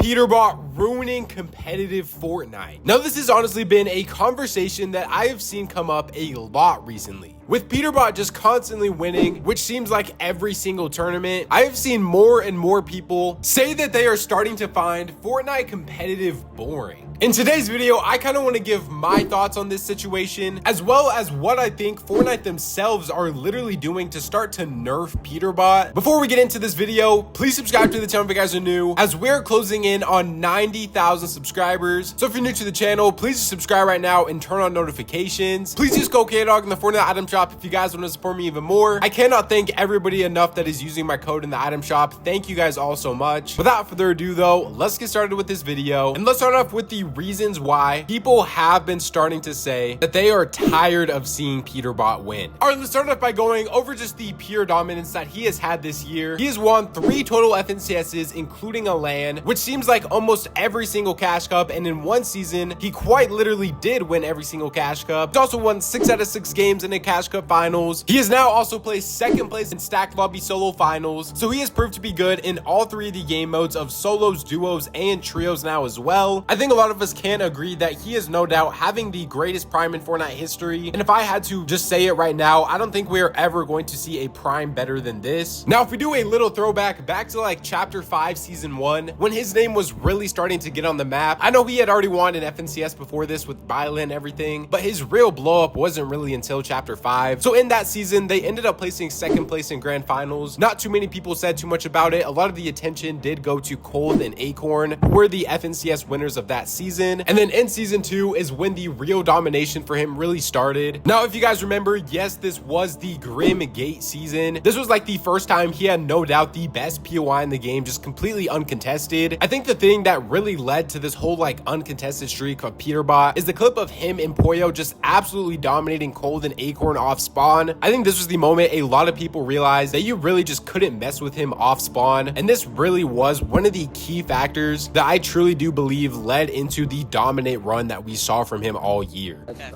Peterbot ruining competitive Fortnite. Now, this has honestly been a conversation that I have seen come up a lot recently. With Peterbot just constantly winning, which seems like every single tournament, I have seen more and more people say that they are starting to find Fortnite competitive boring. In today's video, I kind of want to give my thoughts on this situation, as well as what I think Fortnite themselves are literally doing to start to nerf Peterbot. Before we get into this video, please subscribe to the channel if you guys are new, as we're closing in on 90,000 subscribers. So if you're new to the channel, please just subscribe right now and turn on notifications. Please use code KDOG in the Fortnite item shop if you guys want to support me even more. I cannot thank everybody enough that is using my code in the item shop. Thank you guys all so much. Without further ado though, let's get started with this video. And let's start off with the reasons why people have been starting to say that they are tired of seeing Peterbot win. All right, let's start off by going over just the pure dominance that he has had this year. He has won 3 total FNCSs, including a LAN, which seems like almost every single cash cup. And in one season, he quite literally did win every single cash cup. He's also won 6 out of 6 games in a cash cup finals. He has now also placed 2nd place in stacked lobby solo finals. So he has proved to be good in all 3 of the game modes of solos, duos, and trios now as well. I think a lot of us can agree that he is no doubt having the greatest prime in Fortnite history. And if I had to just say it right now, I don't think we're ever going to see a prime better than this. Now, if we do a little throwback back to like chapter 5 season 1, when his name was really starting to get on the map, I know he had already won an FNCS before this with Violet and everything, but his real blow up wasn't really until chapter 5. So in that season, they ended up placing 2nd place in grand finals. Not too many people said too much about it. A lot of the attention did go to Cold and Acorn, who were the FNCS winners of that season. And then in season 2 is when the real domination for him really started. Now, if you guys remember, yes, this was the Grim Gate season. This was like the first time he had no doubt the best POI in the game, just completely uncontested. I think the thing that really led to this whole like uncontested streak of Peterbot is the clip of him and Poyo just absolutely dominating Cold and Acorn off spawn. I think this was the moment a lot of people realized that you really just couldn't mess with him off spawn. And this really was one of the key factors that I truly do believe led into the dominant run that we saw from him all year. Okay.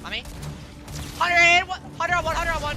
On me? 100 on 1.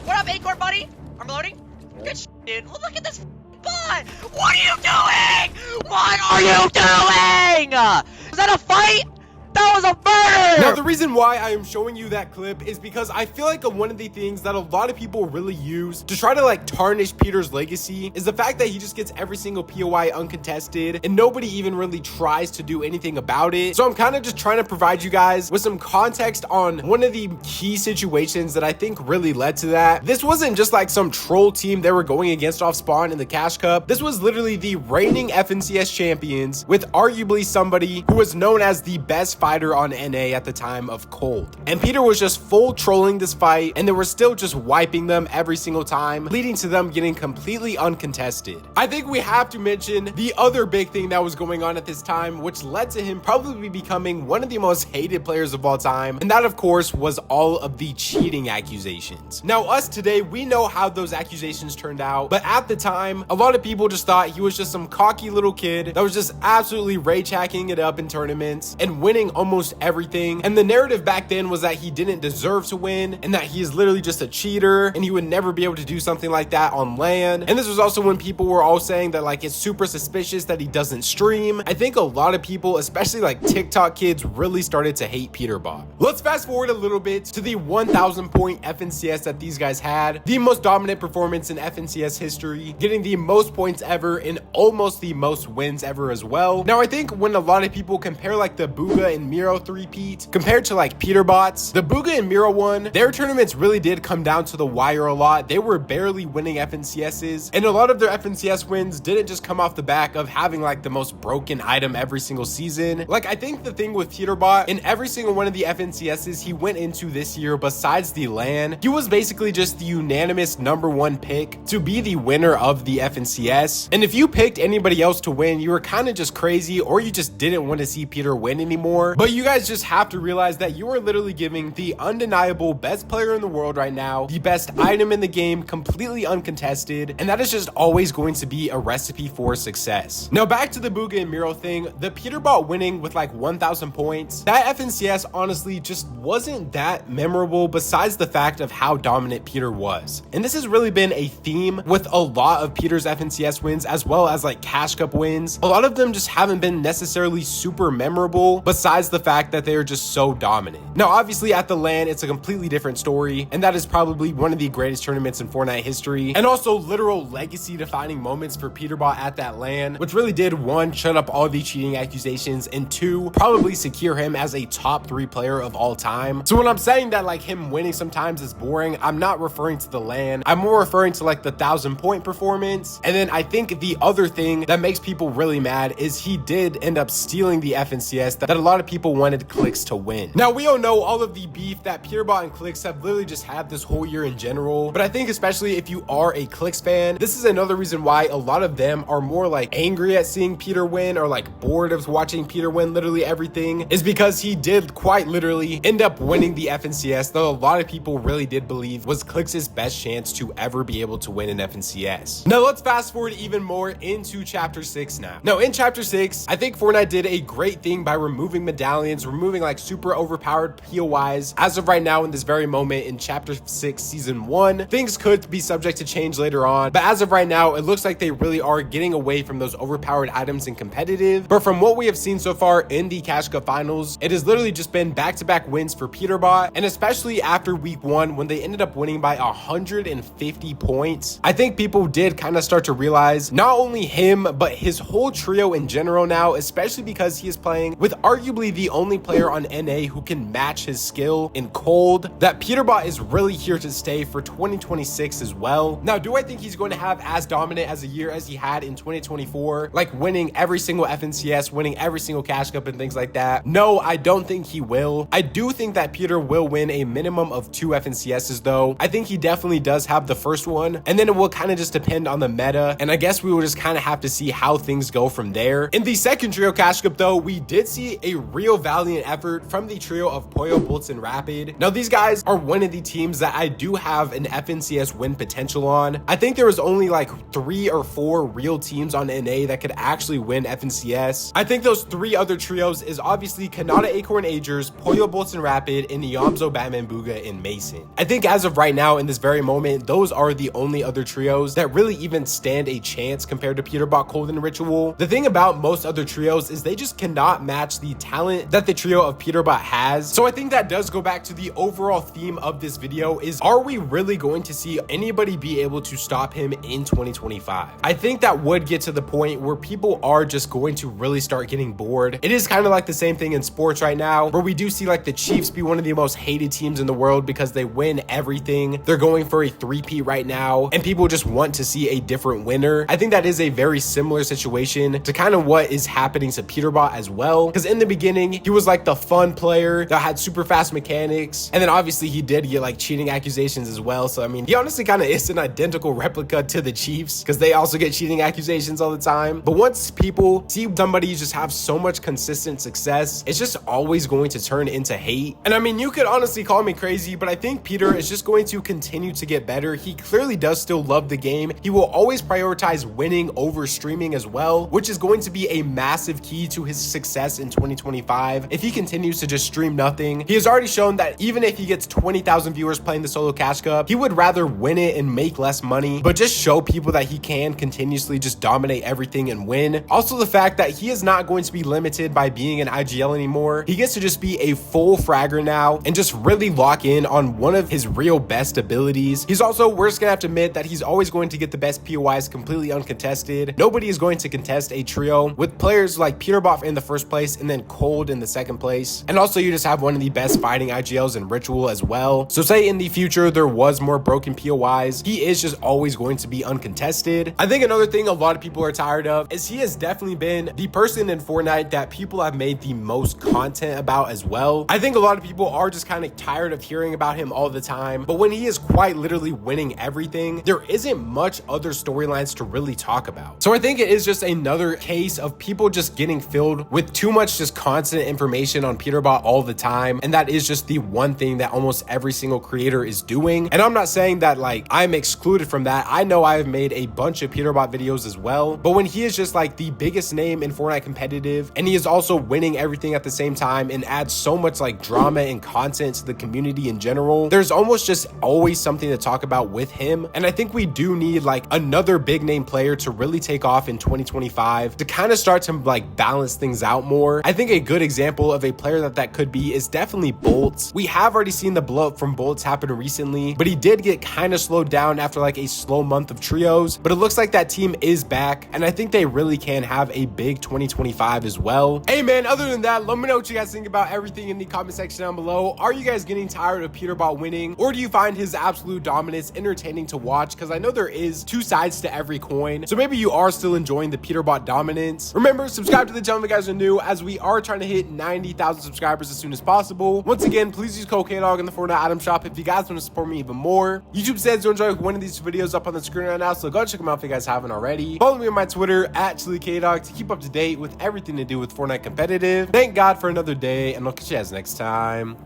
What up, Acorn buddy? I'm loading. Good shit, dude. Well, look at this bot. What are you doing? What are you doing? Was that a fight? That was a murder! Now, the reason why I am showing you that clip is because I feel like one of the things that a lot of people really use to try to like tarnish Peter's legacy is the fact that he just gets every single POI uncontested and nobody even really tries to do anything about it. So I'm kind of just trying to provide you guys with some context on one of the key situations that I think really led to that. This wasn't just like some troll team they were going against off spawn in the Cash Cup. This was literally the reigning FNCS champions with arguably somebody who was known as the best fighter on NA at the time of Cold. And Peter was just full trolling this fight, and they were still just wiping them every single time, leading to them getting completely uncontested. I think we have to mention the other big thing that was going on at this time, which led to him probably becoming one of the most hated players of all time, and that of course was all of the cheating accusations. Now, us today, we know how those accusations turned out, but at the time, a lot of people just thought he was just some cocky little kid that was just absolutely rage hacking it up in tournaments and winning almost everything. And the narrative back then was that he didn't deserve to win and that he is literally just a cheater and he would never be able to do something like that on LAN. And this was also when people were all saying that like it's super suspicious that he doesn't stream. I think a lot of people, especially like TikTok kids, really started to hate Peterbot. Let's fast forward a little bit to the 1,000 point FNCS that these guys had, the most dominant performance in FNCS history, getting the most points ever and almost the most wins ever as well. Now, I think when a lot of people compare like the Booga and Miro 3-peat compared to like Peterbot's, the Booga and Miro one, their tournaments really did come down to the wire a lot. They were barely winning FNCSs, and a lot of their FNCS wins didn't just come off the back of having like the most broken item every single season. Like, I think the thing with Peterbot, in every single one of the FNCSs he went into this year besides the LAN, he was basically just the unanimous #1 pick to be the winner of the FNCS. And if you picked anybody else to win, you were kind of just crazy, or you just didn't want to see Peter win anymore. But But you guys just have to realize that you are literally giving the undeniable best player in the world right now, the best item in the game, completely uncontested, and that is just always going to be a recipe for success. Now back to the Bugha and Miro thing, the Peterbot winning with like 1,000 points, that FNCS honestly just wasn't that memorable besides the fact of how dominant Peter was. And this has really been a theme with a lot of Peter's FNCS wins as well as like Cash Cup wins. A lot of them just haven't been necessarily super memorable besides the fact that they are just so dominant. Now obviously at the LAN it's a completely different story, and that is probably one of the greatest tournaments in Fortnite history, and also literal legacy defining moments for Peterbot at that LAN, which really did, one, shut up all the cheating accusations, and two, probably secure him as a top 3 player of all time. So when I'm saying that like him winning sometimes is boring, I'm not referring to the LAN, I'm more referring to like the 1,000 point performance. And then I think the other thing that makes people really mad is he did end up stealing the FNCS that a lot of people wanted Clix to win. Now we all know all of the beef that Peterbot and Clix have literally just had this whole year in general, but I think especially if you are a Clix fan, this is another reason why a lot of them are more like angry at seeing Peter win, or like bored of watching Peter win literally everything, is because he did quite literally end up winning the FNCS that a lot of people really did believe was Clix's best chance to ever be able to win an FNCS. Now let's fast forward even more into chapter 6 now. Now in chapter 6, I think Fortnite did a great thing by removing medallions, removing like super overpowered POIs. As of right now in this very moment in chapter 6 season 1, things could be subject to change later on, but as of right now it looks like they really are getting away from those overpowered items in competitive. But from what we have seen so far in the Cash Cup finals, it has literally just been back-to-back wins for Peterbot, and especially after week 1 when they ended up winning by 150 points, I think people did kind of start to realize not only him but his whole trio in general now, especially because he is playing with arguably the only player on NA who can match his skill in cold, that Peterbot is really here to stay for 2026 as well. Now do I think he's going to have as dominant as a year as he had in 2024, like winning every single FNCS, winning every single Cash Cup and things like that? No, I don't think he will. I do think that Peter will win a minimum of 2 FNCSs though. I think he definitely does have the first one, and then it will kind of just depend on the meta, and I guess we will just kind of have to see how things go from there. In the second trio Cash Cup though, we did see a real valiant effort from the trio of Poyo, Bolts, and Rapid. Now these guys are one of the teams that I do have an FNCS win potential on. I think there was only like 3 or 4 real teams on NA that could actually win FNCS. I think those 3 other trios is obviously Kanata, Acorn, Agers, Poyo, Bolts, and Rapid, and Yamzo, Batman, Bugha, and Mason. I think as of right now in this very moment, those are the only other trios that really even stand a chance compared to Peterbot, Cold, and Ritual. The thing about most other trios is they just cannot match the talent that the trio of Peterbot has. So I think that does go back to the overall theme of this video is, are we really going to see anybody be able to stop him in 2025? I think that would get to the point where people are just going to really start getting bored. It is kind of like the same thing in sports right now, where we do see like the Chiefs be one of the most hated teams in the world because they win everything. They're going for a 3-peat right now, and people just want to see a different winner. I think that is a very similar situation to kind of what is happening to Peterbot as well, because in the beginning he was like the fun player that had super fast mechanics, and then obviously he did get like cheating accusations as well. So I mean, he honestly kind of is an identical replica to the Chiefs because they also get cheating accusations all the time. But once people see somebody just have so much consistent success, it's just always going to turn into hate. And I mean, you could honestly call me crazy, but I think Peter is just going to continue to get better. He clearly does still love the game. He will always prioritize winning over streaming as well, which is going to be a massive key to his success in 2025. If he continues to just stream nothing, he has already shown that even if he gets 20,000 viewers playing the solo Cash Cup, he would rather win it and make less money, but just show people that he can continuously just dominate everything and win. Also the fact that he is not going to be limited by being an IGL anymore. He gets to just be a full fragger now and just really lock in on one of his real best abilities. He's also, we're just gonna have to admit that he's always going to get the best POIs completely uncontested. Nobody is going to contest a trio with players like Peterbot in the first place and then Cold in the second place. And also you just have one of the best fighting IGLs in Ritual as well. So say in the future there was more broken POIs, he is just always going to be uncontested. I think another thing a lot of people are tired of is he has definitely been the person in Fortnite that people have made the most content about as well. I think a lot of people are just kind of tired of hearing about him all the time, but when he is quite literally winning everything, there isn't much other storylines to really talk about. So I think it is just another case of people just getting filled with too much just content constant information on Peterbot all the time, and that is just the one thing that almost every single creator is doing. And I'm not saying that like I'm excluded from that. I know I've made a bunch of Peterbot videos as well, but when he is just like the biggest name in Fortnite competitive and he is also winning everything at the same time and adds so much like drama and content to the community in general, there's almost just always something to talk about with him. And I think we do need like another big name player to really take off in 2025 to kind of start to like balance things out more. I think a good example of a player that could be is definitely Bolts. We have already seen the blow up from Bolts happen recently, but he did get kind of slowed down after like a slow month of trios, but it looks like that team is back, and I think they really can have a big 2025 as well. Hey man, other than that, let me know what you guys think about everything in the comment section down below. Are you guys getting tired of Peterbot winning, or do you find his absolute dominance entertaining to watch? Because I know there is two sides to every coin, so maybe you are still enjoying the Peterbot dominance. Remember, subscribe to the channel if you guys are new, as we are trying to hit 90,000 subscribers as soon as possible. Once again, please use code KDOG in the Fortnite item shop if you guys want to support me even more. YouTube says to enjoy one of these videos up on the screen right now, so go check them out if you guys haven't already. Follow me on my Twitter at KDOG to keep up to date with everything to do with Fortnite competitive. Thank God for another day, and I'll catch you guys next time.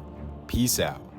Peace out.